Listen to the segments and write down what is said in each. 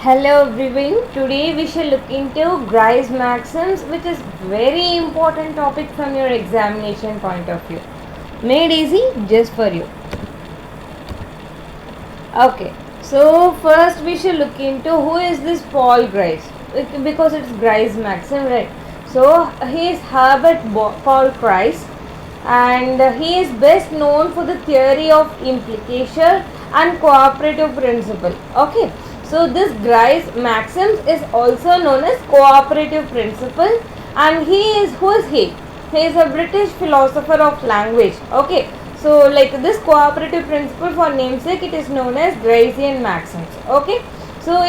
Hello everyone. Today we shall look into Guy's maxims, which is very important topic from your examination point of view. Made easy just for you. Okay. So first we shall look into who is this Paul Grice, because it's Guy's maxim, right? So he is Paul Grice, and he is best known for the theory of implication and cooperative principle. Okay. So this Grice maxims is also known as cooperative principle, and who is he? He is a British philosopher of language. Okay. So like this cooperative principle, for namesake, it is known as Gricean maxims. Okay. So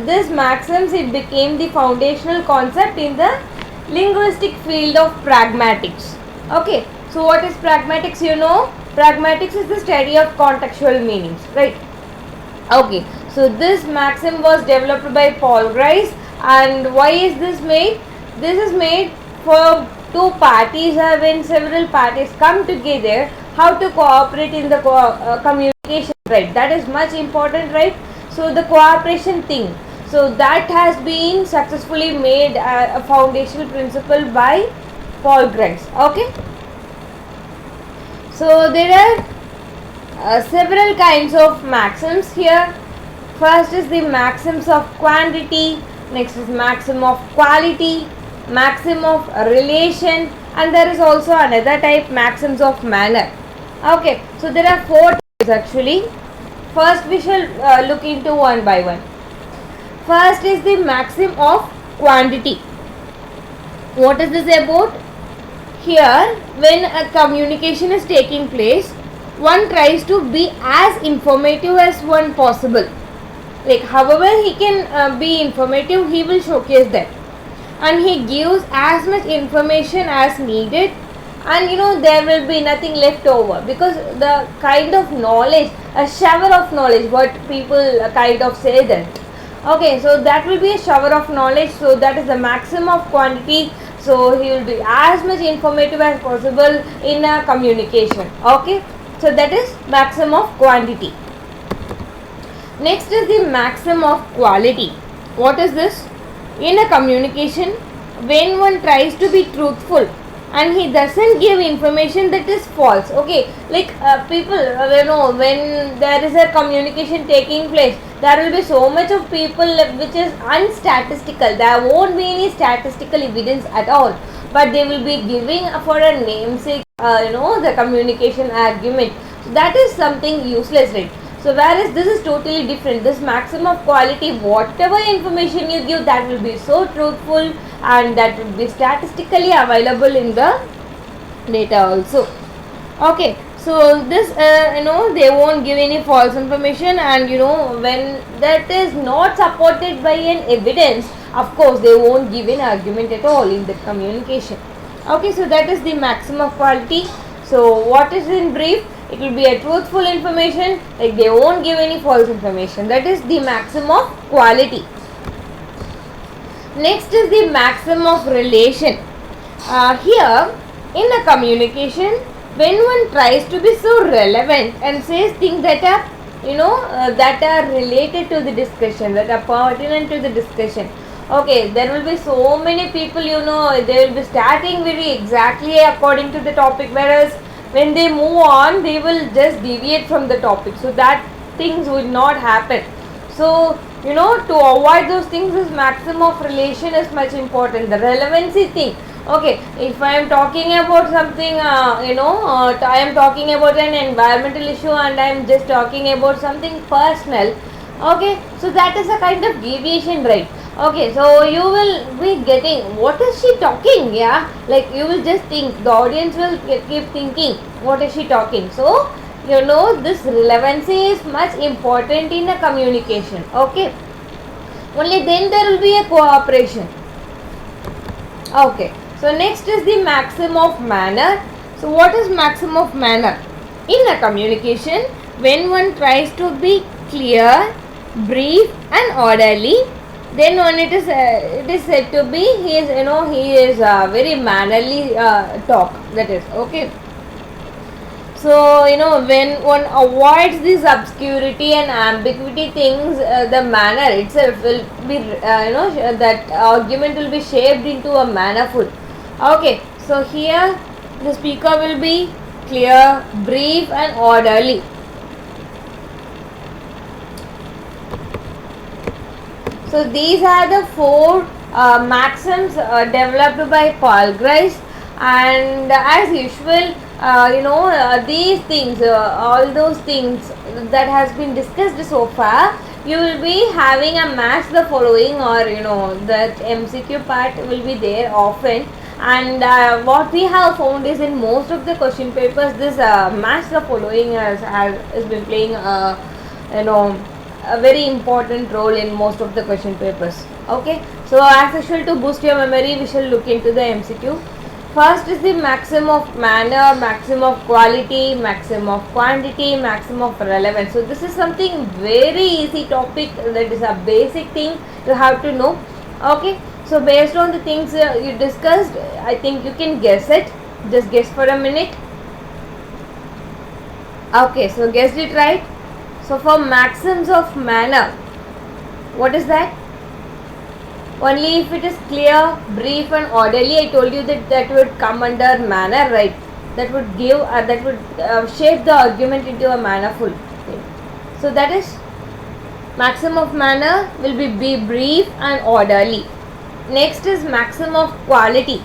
this maxims, it became the foundational concept in the linguistic field of pragmatics. Okay. So what is pragmatics? Pragmatics is the study of contextual meanings, right? Okay, so this maxim was developed by Paul Grice, and why is this made? This is made for two parties, when several parties come together, how to cooperate in the communication, right? That is much important, right? So the cooperation thing, so that has been successfully made a foundational principle by Paul Grice. Okay, so there are several kinds of maxims here. First is the maxims of quantity, next is maxim of quality, maxim of relation, and there is also another type, maxims of manner. Okay, so there are four types actually. First we shall look into one by one. First is the maxim of quantity. What is this about? Here, when a communication is taking place, one tries to be as informative as one possible. Like however he can be informative, he will showcase that, and he gives as much information as needed, and there will be nothing left over, because the kind of knowledge, a shower of knowledge, what people kind of say that. Okay, so that will be a shower of knowledge, so that is the maximum of quantity. So he will be as much informative as possible in a communication. Okay, so that is maximum of quantity. Next is the maximum of quality. What is this? In a communication, when one tries to be truthful and he doesn't give information that is false. Okay, like people, when there is a communication taking place, there will be so much of people which is unstatistical. There won't be any statistical evidence at all, but they will be giving for a namesake, the communication argument. So that is something useless, right? So whereas this is totally different. This maximum of quality, whatever information you give, that will be so truthful, and that will be statistically available in the data also. Okay, so this they won't give any false information, and when that is not supported by an evidence, of course they won't give an argument at all in the communication. Okay, so that is the maximum of quality. So what is in brief? It will be a truthful information, like they won't give any false information. That is the maximum of quality. Next is the maximum of relation. Here in a communication, when one tries to be so relevant and says things that are that are related to the discussion, that are pertinent to the discussion. Okay, there will be so many people, they will be starting very exactly according to the topic, whereas when they move on, they will just deviate from the topic. So that things would not happen. So to avoid those things, this maximum of relation is much important. The relevancy thing. Okay, if I am talking about something, I am talking about an environmental issue, and I am just talking about something personal. Okay, so that is a kind of deviation, right? Okay, so you will be getting, what is she talking? Yeah, like you will just think, the audience will keep thinking, what is she talking? So this relevancy is much important in a communication. Okay, only then there will be a cooperation. Okay, so next is the maximum of manner. So what is maximum of manner? In a communication, when one tries to be clear, brief and orderly, then when it is said to be he is very mannerly talk, that is. Okay, So, when one avoids this obscurity and ambiguity things, the manner itself will be, that argument will be shaped into a mannerful. Okay, so here the speaker will be clear, brief, and orderly. So these are the four maxims developed by Paul Grice, and as usual, these things, all those things that has been discussed so far, you will be having a match the following, or that MCQ part will be there often. And what we have found is in most of the question papers, this match the following has been playing a very important role in most of the question papers. Okay, so as usual, to boost your memory, we shall look into the MCQ. First is the maximum of manner, maximum of quality, maximum of quantity, maximum of relevance. So this is something very easy topic, that is a basic thing you have to know. Okay, so based on the things you discussed, I think you can guess it. Just guess for a minute. Okay, so guessed it right. So for maxims of manner, what is that? Only if it is clear, brief, and orderly. I told you that would come under manner, right? That would give, that would shape the argument into a mannerful thing. So that is maximum of manner will be brief and orderly. Next is maximum of quality.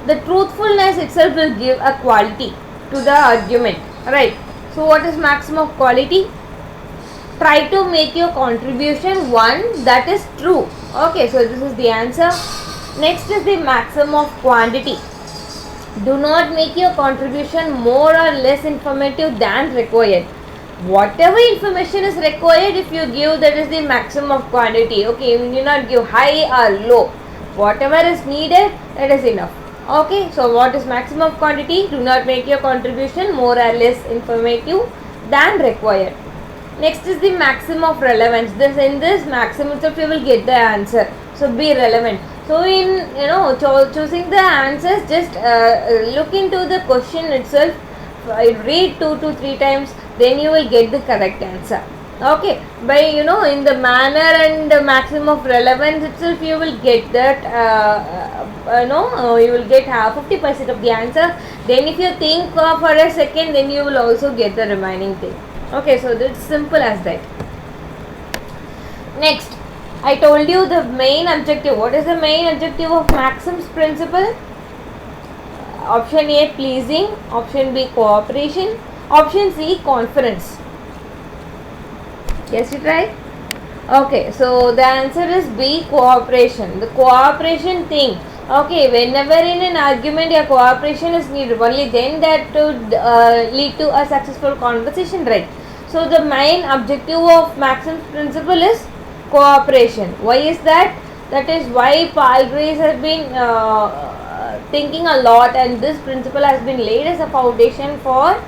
The truthfulness itself will give a quality to the argument, right? So what is maximum of quality? Try to make your contribution one that is true. Okay, so this is the answer. Next is the maximum of quantity. Do not make your contribution more or less informative than required. Whatever information is required, if you give, that is the maximum of quantity. Okay, you do not give high or low. Whatever is needed, that is enough. Okay, so what is maximum of quantity? Do not make your contribution more or less informative than required. Next is the maximum of relevance. In this maximum itself you will get the answer. So be relevant. So in choosing the answers, just look into the question itself. Read 2 to 3 times, then you will get the correct answer. Okay, by in the manner and the maximum of relevance itself, you will get that you will get 50% of the answer. Then if you think for a second, then you will also get the remaining thing. Okay, so it's simple as that. Next, I told you the main objective. What is the main objective of Maxim's principle? Option A, pleasing. Option B, cooperation. Option C, conference. Guess it right? Okay, so the answer is B, cooperation. The cooperation thing. Okay, whenever in an argument your cooperation is needed, only then that would lead to a successful conversation, right? So the main objective of Maxim's principle is cooperation. Why is that? That is why Paul Grice has been thinking a lot, and this principle has been laid as a foundation for